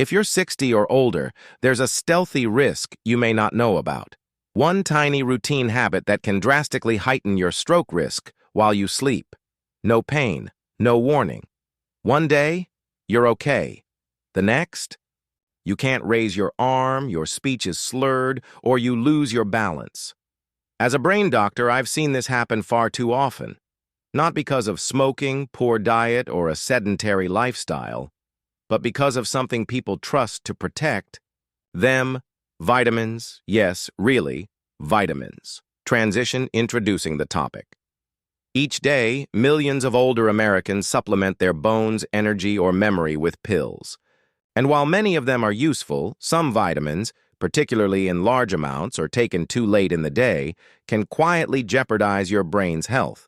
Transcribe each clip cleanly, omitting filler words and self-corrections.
If you're 60 or older, there's a stealthy risk you may not know about. One tiny routine habit that can drastically heighten your stroke risk while you sleep. No pain, no warning. One day, you're okay. The next, you can't raise your arm, your speech is slurred, or you lose your balance. As a brain doctor, I've seen this happen far too often. Not because of smoking, poor diet, or a sedentary lifestyle, but because of something people trust to protect them. Vitamins, yes, really, vitamins. Transition introducing the topic. Each day, millions of older Americans supplement their bones, energy, or memory with pills. And while many of them are useful, some vitamins, particularly in large amounts or taken too late in the day, can quietly jeopardize your brain's health.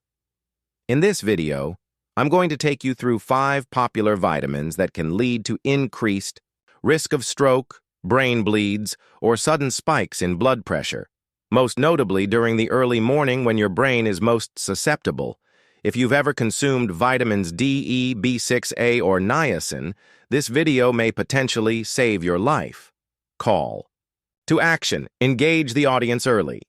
In this video, I'm going to take you through 5 popular vitamins that can lead to increased risk of stroke, brain bleeds, or sudden spikes in blood pressure, most notably during the early morning when your brain is most susceptible. If you've ever consumed vitamins D, E, B6A, or niacin, this video may potentially save your life. Call to action. Engage the audience early.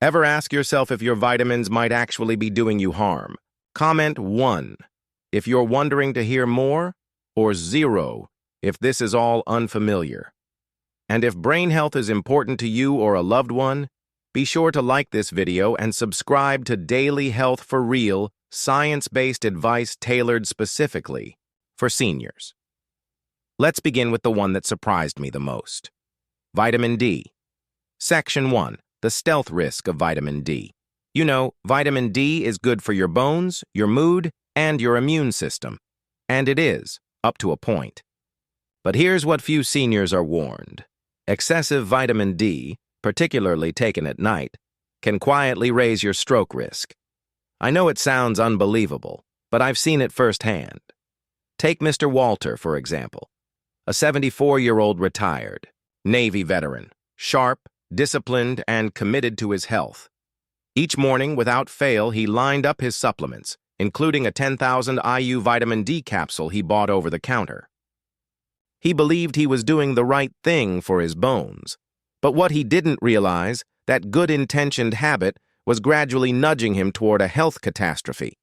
Ever ask yourself if your vitamins might actually be doing you harm? Comment 1 if you're wondering to hear more, or 0 if this is all unfamiliar. And if brain health is important to you or a loved one, be sure to like this video and subscribe to Daily Health for Real, science-based advice tailored specifically for seniors. Let's begin with the one that surprised me the most. Vitamin D. Section 1. The stealth risk of vitamin D. You know, vitamin D is good for your bones, your mood, and your immune system. And it is, up to a point. But here's what few seniors are warned. Excessive vitamin D, particularly taken at night, can quietly raise your stroke risk. I know it sounds unbelievable, but I've seen it firsthand. Take Mr. Walter, for example. A 74-year-old retired, Navy veteran, sharp, disciplined, and committed to his health. Each morning, without fail, he lined up his supplements, including a 10,000 IU vitamin D capsule he bought over the counter. He believed he was doing the right thing for his bones. But what he didn't realize, that good-intentioned habit was gradually nudging him toward a health catastrophe.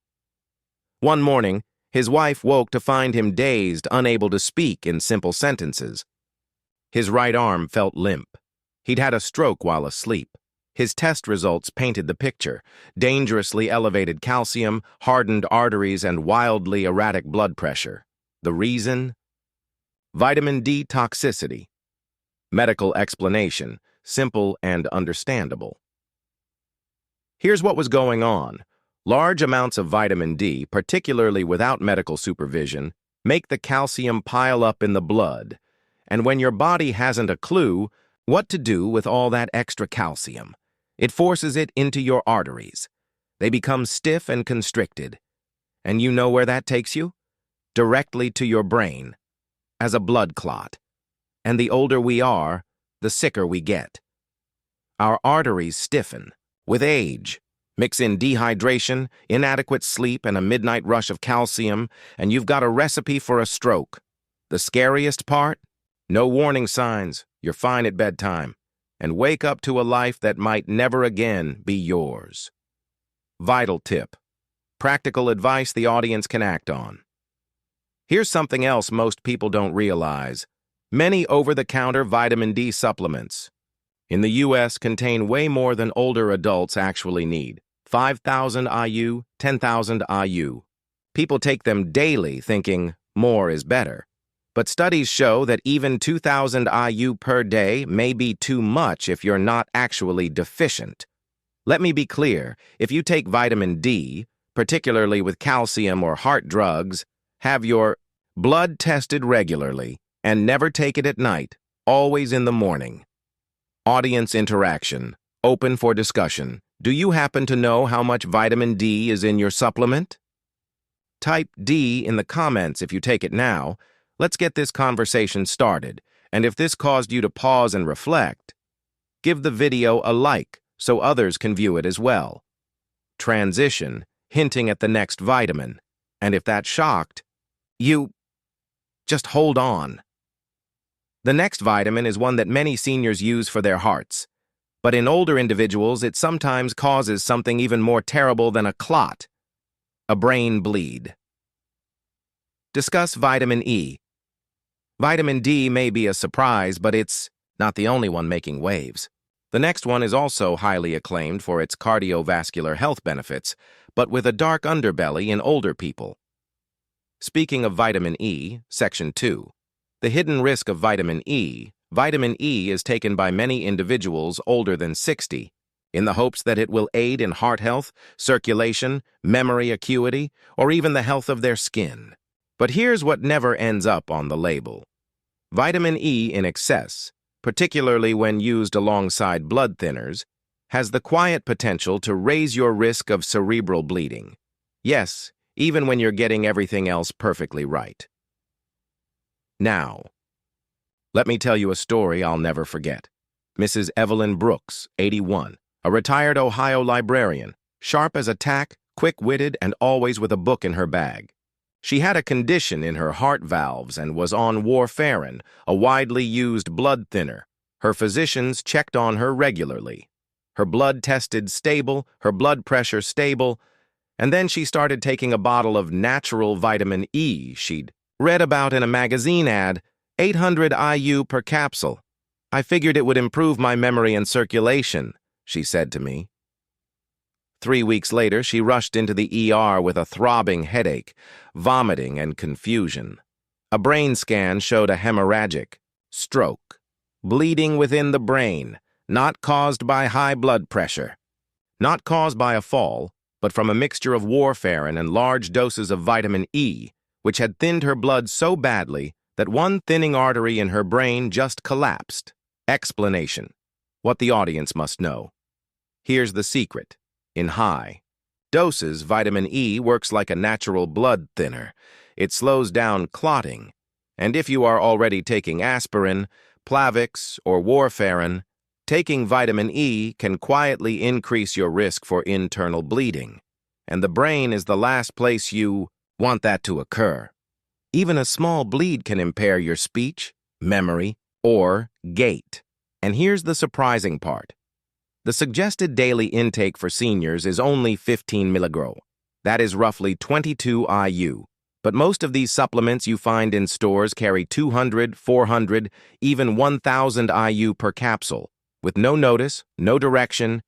One morning, his wife woke to find him dazed, unable to speak in simple sentences. His right arm felt limp. He'd had a stroke while asleep. His test results painted the picture: dangerously elevated calcium, hardened arteries, and wildly erratic blood pressure. The reason? Vitamin D toxicity. Medical explanation, simple and understandable. Here's what was going on. Large amounts of vitamin D, particularly without medical supervision, make the calcium pile up in the blood. And when your body hasn't a clue what to do with all that extra calcium, it forces it into your arteries. They become stiff and constricted. And you know where that takes you? Directly to your brain, as a blood clot. And the older we are, the sicker we get. Our arteries stiffen. With age, mix in dehydration, inadequate sleep, and a midnight rush of calcium, and you've got a recipe for a stroke. The scariest part? No warning signs, you're fine at bedtime, and wake up to a life that might never again be yours. Vital tip. Practical advice the audience can act on. Here's something else most people don't realize. Many over-the-counter vitamin D supplements in the U.S. contain way more than older adults actually need. 5,000 IU, 10,000 IU. People take them daily thinking more is better. But studies show that even 2,000 IU per day may be too much if you're not actually deficient. Let me be clear, if you take vitamin D, particularly with calcium or heart drugs, have your blood tested regularly and never take it at night, always in the morning. Audience interaction, open for discussion. Do you happen to know how much vitamin D is in your supplement? Type D in the comments if you take it now. Let's get this conversation started, and if this caused you to pause and reflect, give the video a like so others can view it as well. Transition, hinting at the next vitamin, and if that shocked, you just hold on. The next vitamin is one that many seniors use for their hearts. But in older individuals, it sometimes causes something even more terrible than a clot: a brain bleed. Discuss vitamin E. Vitamin D may be a surprise, but it's not the only one making waves. The next one is also highly acclaimed for its cardiovascular health benefits, but with a dark underbelly in older people. Speaking of vitamin E, Section 2. The hidden risk of vitamin E. Vitamin E is taken by many individuals older than 60 in the hopes that it will aid in heart health, circulation, memory acuity, or even the health of their skin. But here's what never ends up on the label. Vitamin E in excess, particularly when used alongside blood thinners, has the quiet potential to raise your risk of cerebral bleeding. Yes, even when you're getting everything else perfectly right. Now, let me tell you a story I'll never forget. Mrs. Evelyn Brooks, 81, a retired Ohio librarian, sharp as a tack, quick-witted, and always with a book in her bag. She had a condition in her heart valves and was on warfarin, a widely used blood thinner. Her physicians checked on her regularly. Her blood tested stable, her blood pressure stable, and then she started taking a bottle of natural vitamin E she'd read about in a magazine ad, 800 IU per capsule. I figured it would improve my memory and circulation, she said to me. 3 weeks later, she rushed into the ER with a throbbing headache, vomiting, and confusion. A brain scan showed a hemorrhagic stroke, bleeding within the brain, not caused by high blood pressure, not caused by a fall, but from a mixture of warfarin and large doses of vitamin E, which had thinned her blood so badly that one thinning artery in her brain just collapsed. Explanation: what the audience must know. Here's the secret. In high doses, vitamin E works like a natural blood thinner. It slows down clotting, and if you are already taking aspirin, Plavix, or warfarin, taking vitamin E can quietly increase your risk for internal bleeding, and the brain is the last place you want that to occur. Even a small bleed can impair your speech, memory, or gait. And here's the surprising part. The suggested daily intake for seniors is only 15 mg. That is roughly 22 IU. But most of these supplements you find in stores carry 200, 400, even 1,000 IU per capsule, with no notice, no direction,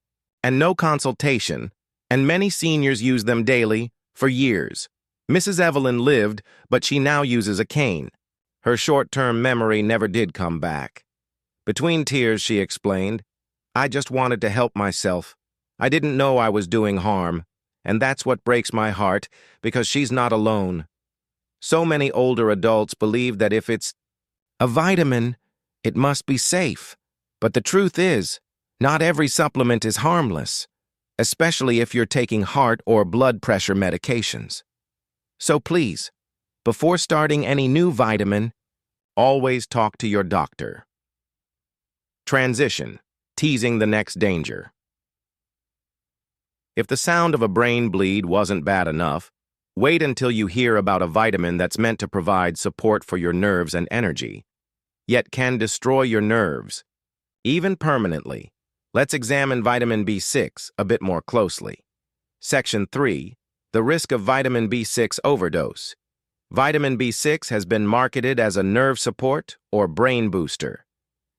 and no consultation, and many seniors use them daily for years. Mrs. Evelyn lived, but she now uses a cane. Her short-term memory never did come back. Between tears, she explained, I just wanted to help myself. I didn't know I was doing harm, and that's what breaks my heart, because she's not alone. So many older adults believe that if it's a vitamin, it must be safe. But the truth is, not every supplement is harmless, especially if you're taking heart or blood pressure medications. So please, before starting any new vitamin, always talk to your doctor. Transition: teasing the next danger. If the sound of a brain bleed wasn't bad enough, wait until you hear about a vitamin that's meant to provide support for your nerves and energy, yet can destroy your nerves, even permanently. Let's examine vitamin B6 a bit more closely. Section 3. The risk of vitamin B6 overdose. Vitamin B6 has been marketed as a nerve support or brain booster.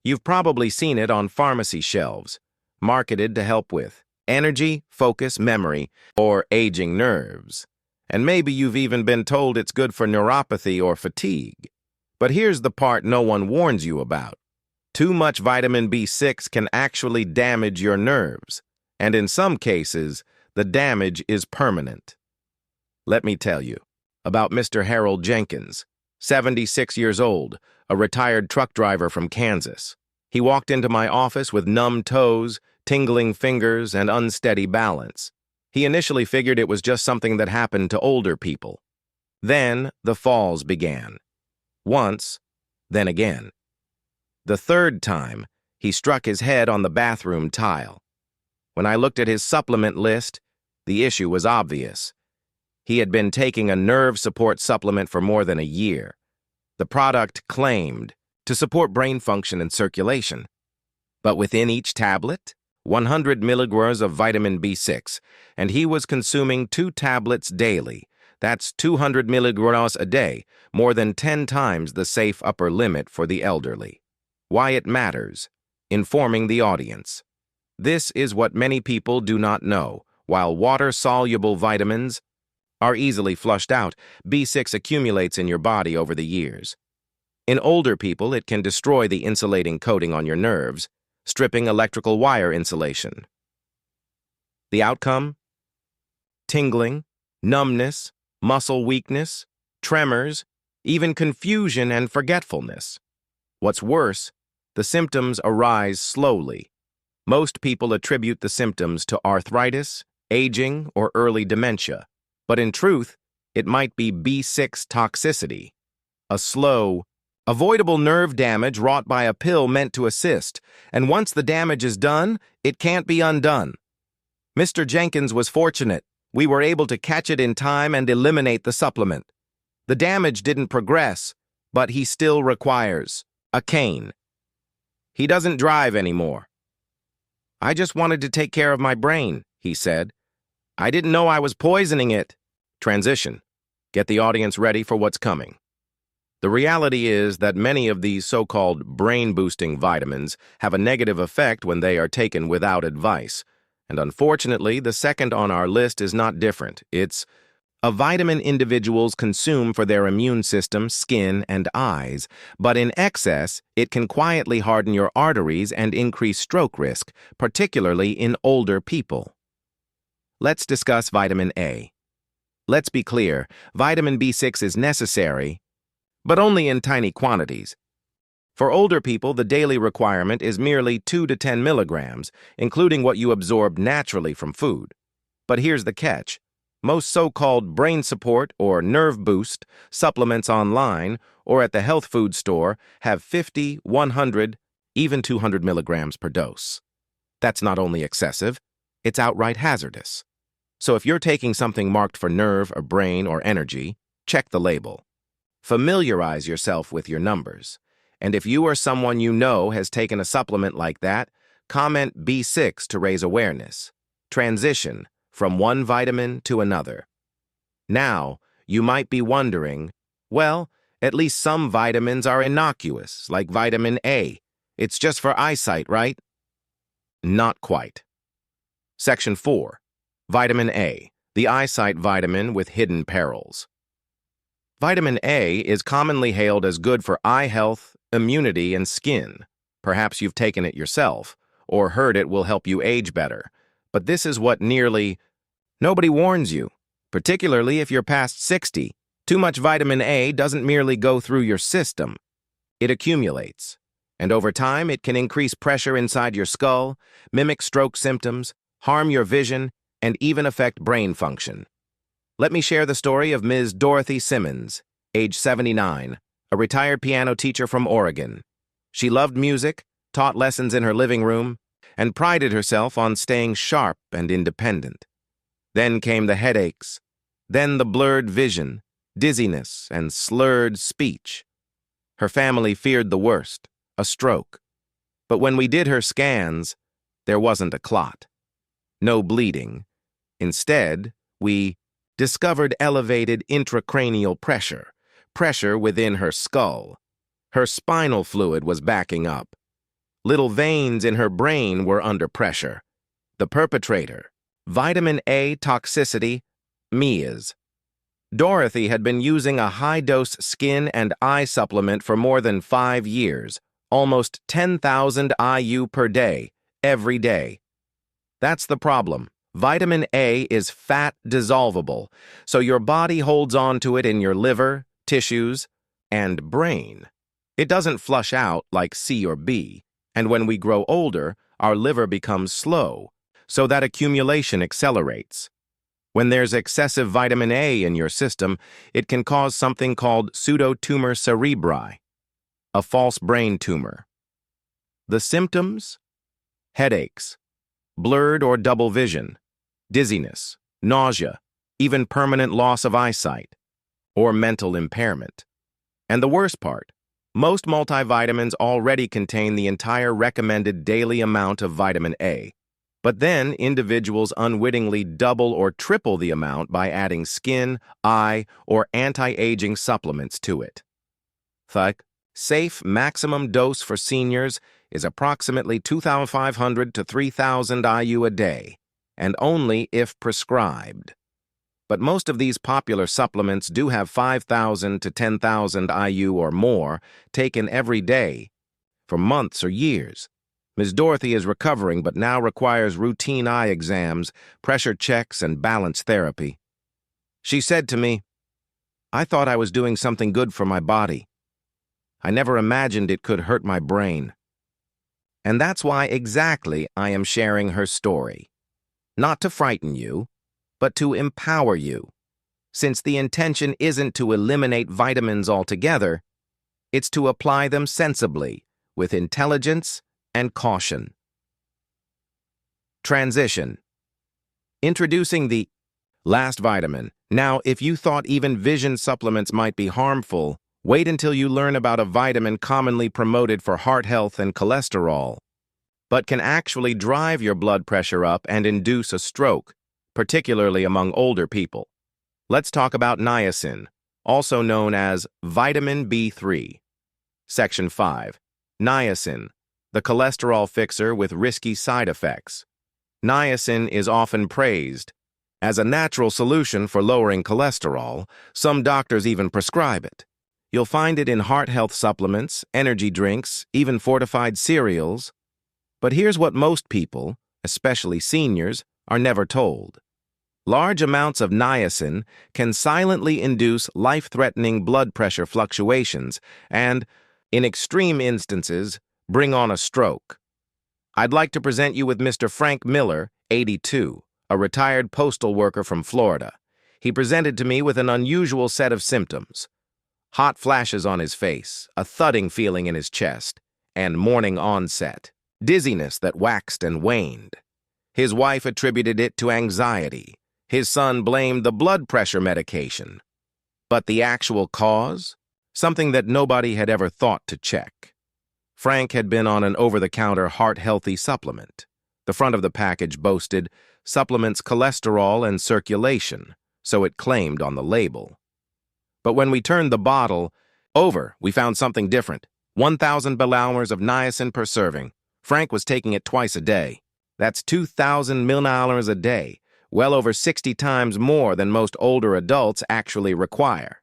You've probably seen it on pharmacy shelves, marketed to help with energy, focus, memory, or aging nerves. And maybe you've even been told it's good for neuropathy or fatigue. But here's the part no one warns you about. Too much vitamin B6 can actually damage your nerves, and in some cases, the damage is permanent. Let me tell you about Mr. Harold Jenkins, 76 years old, a retired truck driver from Kansas. He walked into my office with numb toes, tingling fingers, and unsteady balance. He initially figured it was just something that happened to older people. Then the falls began. Once, then again. The third time, he struck his head on the bathroom tile. When I looked at his supplement list, the issue was obvious. He had been taking a nerve support supplement for more than a year. The product claimed to support brain function and circulation. But within each tablet, 100 milligrams of vitamin B6, and he was consuming 2 tablets daily. That's 200 milligrams a day, more than 10 times the safe upper limit for the elderly. Why it matters. Informing the audience. This is what many people do not know. While water-soluble vitamins are easily flushed out, B6 accumulates in your body over the years. In older people, it can destroy the insulating coating on your nerves, stripping electrical wire insulation. The outcome? Tingling, numbness, muscle weakness, tremors, even confusion and forgetfulness. What's worse, the symptoms arise slowly. Most people attribute the symptoms to arthritis, aging, or early dementia. But in truth, it might be B6 toxicity, a slow, avoidable nerve damage wrought by a pill meant to assist, and once the damage is done, it can't be undone. Mr. Jenkins was fortunate. We were able to catch it in time and eliminate the supplement. The damage didn't progress, but he still requires a cane. He doesn't drive anymore. I just wanted to take care of my brain, he said. I didn't know I was poisoning it. Transition. Get the audience ready for what's coming. The reality is that many of these so-called brain-boosting vitamins have a negative effect when they are taken without advice. And unfortunately, the second on our list is not different. It's a vitamin individuals consume for their immune system, skin, and eyes, but in excess, it can quietly harden your arteries and increase stroke risk, particularly in older people. Let's discuss vitamin A. Let's be clear, vitamin B6 is necessary, but only in tiny quantities. For older people, the daily requirement is merely 2 to 10 milligrams, including what you absorb naturally from food. But here's the catch. Most so-called brain support or nerve boost supplements online or at the health food store have 50, 100, even 200 milligrams per dose. That's not only excessive, it's outright hazardous. So if you're taking something marked for nerve or brain or energy, check the label. Familiarize yourself with your numbers. And if you or someone you know has taken a supplement like that, comment B6 to raise awareness. Transition from one vitamin to another. Now, you might be wondering, well, at least some vitamins are innocuous, like vitamin A. It's just for eyesight, right? Not quite. Section 4. Vitamin A, the eyesight vitamin with hidden perils. Vitamin A is commonly hailed as good for eye health, immunity, and skin. Perhaps you've taken it yourself, or heard it will help you age better. But this is what nearly nobody warns you, particularly if you're past 60. Too much vitamin A doesn't merely go through your system. It accumulates, and over time it can increase pressure inside your skull, mimic stroke symptoms, harm your vision, and even affect brain function. Let me share the story of Ms. Dorothy Simmons, age 79, a retired piano teacher from Oregon. She loved music, taught lessons in her living room, and prided herself on staying sharp and independent. Then came the headaches, then the blurred vision, dizziness, and slurred speech. Her family feared the worst, a stroke. But when we did her scans, there wasn't a clot. No bleeding. Instead, we discovered elevated intracranial pressure, pressure within her skull. Her spinal fluid was backing up. Little veins in her brain were under pressure. The perpetrator, vitamin A toxicity, MEAs. Dorothy had been using a high-dose skin and eye supplement for more than 5 years, almost 10,000 IU per day, every day. That's the problem. Vitamin A is fat dissolvable, so your body holds on to it in your liver, tissues, and brain. It doesn't flush out like C or B, and when we grow older, our liver becomes slow, so that accumulation accelerates. When there's excessive vitamin A in your system, it can cause something called pseudotumor cerebri, a false brain tumor. The symptoms? Headaches, blurred or double vision, dizziness, nausea, even permanent loss of eyesight, or mental impairment. And the worst part, Most multivitamins already contain the entire recommended daily amount of vitamin A. But then individuals unwittingly double or triple the amount by adding skin, eye, or anti-aging supplements to it. The safe maximum dose for seniors is approximately 2,500 to 3,000 IU a day, and only if prescribed. But most of these popular supplements do have 5,000 to 10,000 IU or more taken every day for months or years. Ms. Dorothy is recovering but now requires routine eye exams, pressure checks, and balance therapy. She said to me, "I thought I was doing something good for my body. I never imagined it could hurt my brain." And that's why exactly I am sharing her story. Not to frighten you, but to empower you, since the intention isn't to eliminate vitamins altogether, it's to apply them sensibly, with intelligence and caution. Transition. Introducing the last vitamin. Now, if you thought even vision supplements might be harmful, wait until you learn about a vitamin commonly promoted for heart health and cholesterol, but can actually drive your blood pressure up and induce a stroke, particularly among older people. Let's talk about niacin, also known as vitamin B3. Section 5. Niacin, the cholesterol fixer with risky side effects. Niacin is often praised as a natural solution for lowering cholesterol. Some doctors even prescribe it. You'll find it in heart health supplements, energy drinks, even fortified cereals. But here's what most people, especially seniors, are never told. Large amounts of niacin can silently induce life-threatening blood pressure fluctuations and, in extreme instances, bring on a stroke. I'd like to present you with Mr. Frank Miller, 82, a retired postal worker from Florida. He presented to me with an unusual set of symptoms: hot flashes on his face, a thudding feeling in his chest, and morning onset, dizziness that waxed and waned. His wife attributed it to anxiety. His son blamed the blood pressure medication. But the actual cause? Something that nobody had ever thought to check. Frank had been on an over-the-counter heart-healthy supplement. The front of the package boasted, "Supplements cholesterol and circulation," so it claimed on the label. But when we turned the bottle over, we found something different. 1,000 milliliters of niacin per serving. Frank was taking it twice a day. That's 2,000 milliliters a day, well over 60 times more than most older adults actually require.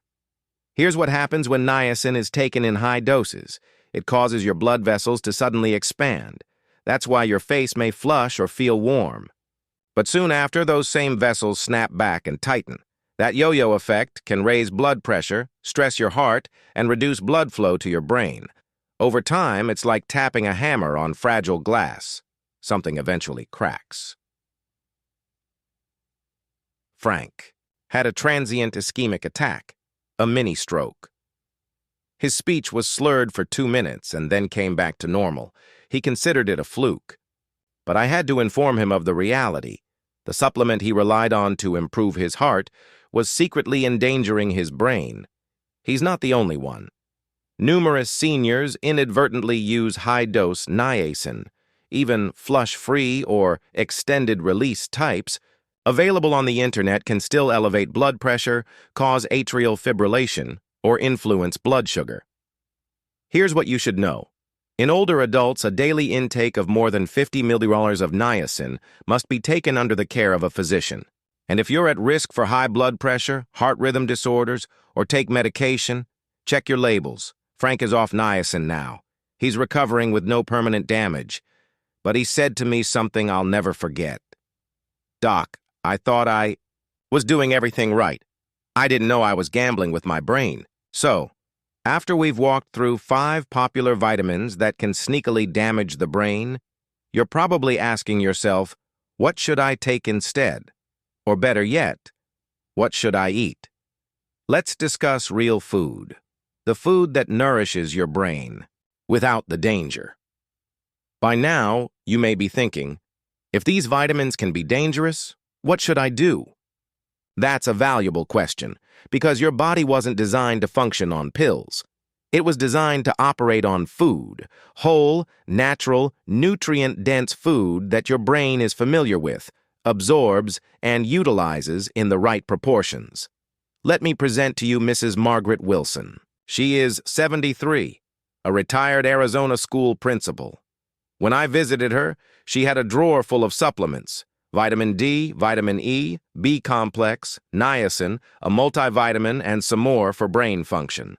Here's what happens when niacin is taken in high doses. It causes your blood vessels to suddenly expand. That's why your face may flush or feel warm. But soon after, those same vessels snap back and tighten. That yo-yo effect can raise blood pressure, stress your heart, and reduce blood flow to your brain. Over time, it's like tapping a hammer on fragile glass. Something eventually cracks. Frank had a transient ischemic attack, a mini-stroke. His speech was slurred for 2 minutes and then came back to normal. He considered it a fluke. But I had to inform him of the reality. The supplement he relied on to improve his heart was secretly endangering his brain. He's not the only one. Numerous seniors inadvertently use high-dose niacin, even flush-free or extended-release types, available on the internet, can still elevate blood pressure, cause atrial fibrillation, or influence blood sugar. Here's what you should know. In older adults, a daily intake of more than 50 milliliters of niacin must be taken under the care of a physician. And if you're at risk for high blood pressure, heart rhythm disorders, or take medication, check your labels. Frank is off niacin now. He's recovering with no permanent damage. But he said to me something I'll never forget. "Doc, I thought I was doing everything right. I didn't know I was gambling with my brain." So, after we've walked through 5 popular vitamins that can sneakily damage the brain, you're probably asking yourself, what should I take instead? Or better yet, what should I eat? Let's discuss real food. The food that nourishes your brain, without the danger. By now, you may be thinking, if these vitamins can be dangerous, what should I do? That's a valuable question, because your body wasn't designed to function on pills. It was designed to operate on food, whole, natural, nutrient-dense food that your brain is familiar with, absorbs, and utilizes in the right proportions. Let me present to you Mrs. Margaret Wilson. She is 73, a retired Arizona school principal. When I visited her, she had a drawer full of supplements: vitamin D, vitamin E, B complex, niacin, a multivitamin, and some more for brain function.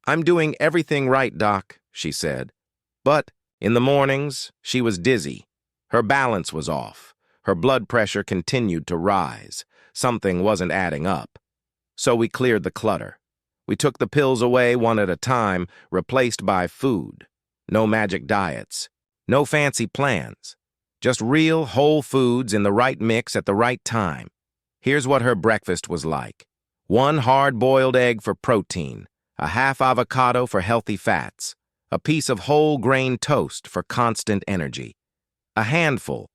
"I'm doing everything right, Doc," she said. But in the mornings, she was dizzy. Her balance was off. Her blood pressure continued to rise. Something wasn't adding up. So we cleared the clutter. We took the pills away one at a time, replaced by food. No magic diets. No fancy plans. Just real, whole foods in the right mix at the right time. Here's what her breakfast was like. 1 hard-boiled egg for protein, a half avocado for healthy fats, a piece of whole grain toast for constant energy, a handful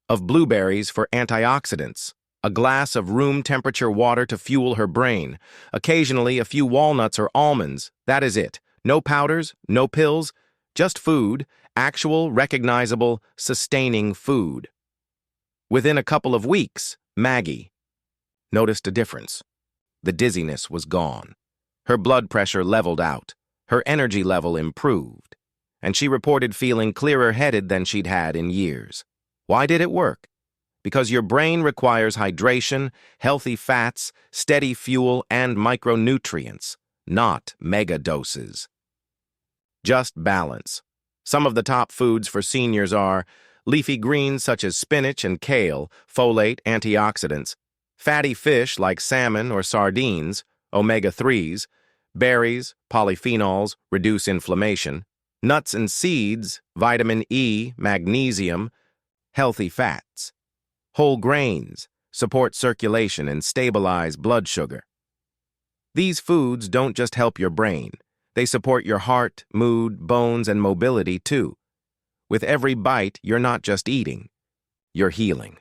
of blueberries for antioxidants, a glass of room-temperature water to fuel her brain, occasionally a few walnuts or almonds. That is it. No powders, no pills, just food, actual, recognizable, sustaining food. Within a couple of weeks, Maggie noticed a difference. The dizziness was gone. Her blood pressure leveled out. Her energy level improved. And she reported feeling clearer-headed than she'd had in years. Why did it work? Because your brain requires hydration, healthy fats, steady fuel, and micronutrients, not mega doses. Just balance. Some of the top foods for seniors are leafy greens such as spinach and kale, folate, antioxidants, fatty fish like salmon or sardines, omega-3s, berries, polyphenols, reduce inflammation, nuts and seeds, vitamin E, magnesium, healthy fats, whole grains, support circulation and stabilize blood sugar. These foods don't just help your brain. They support your heart, mood, bones, and mobility too. With every bite, you're not just eating, you're healing.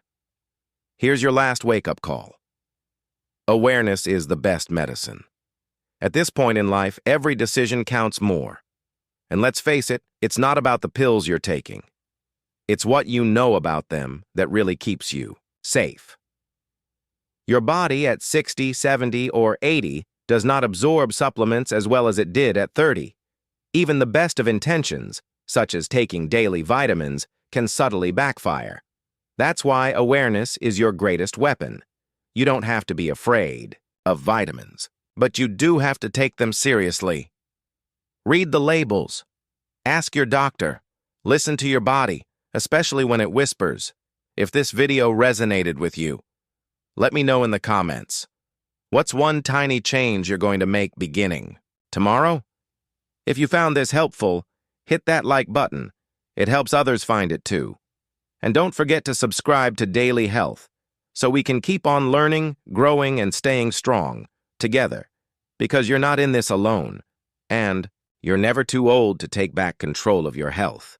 Here's your last wake-up call. Awareness is the best medicine. At this point in life, every decision counts more. And let's face it, it's not about the pills you're taking. It's what you know about them that really keeps you safe. Your body at 60, 70, or 80 does not absorb supplements as well as it did at 30. Even the best of intentions, such as taking daily vitamins, can subtly backfire. That's why awareness is your greatest weapon. You don't have to be afraid of vitamins, but you do have to take them seriously. Read the labels. Ask your doctor. Listen to your body, especially when it whispers. If this video resonated with you, let me know in the comments. What's one tiny change you're going to make beginning tomorrow? If you found this helpful, hit that like button. It helps others find it too. And don't forget to subscribe to Daily Health so we can keep on learning, growing, and staying strong together, because you're not in this alone, and you're never too old to take back control of your health.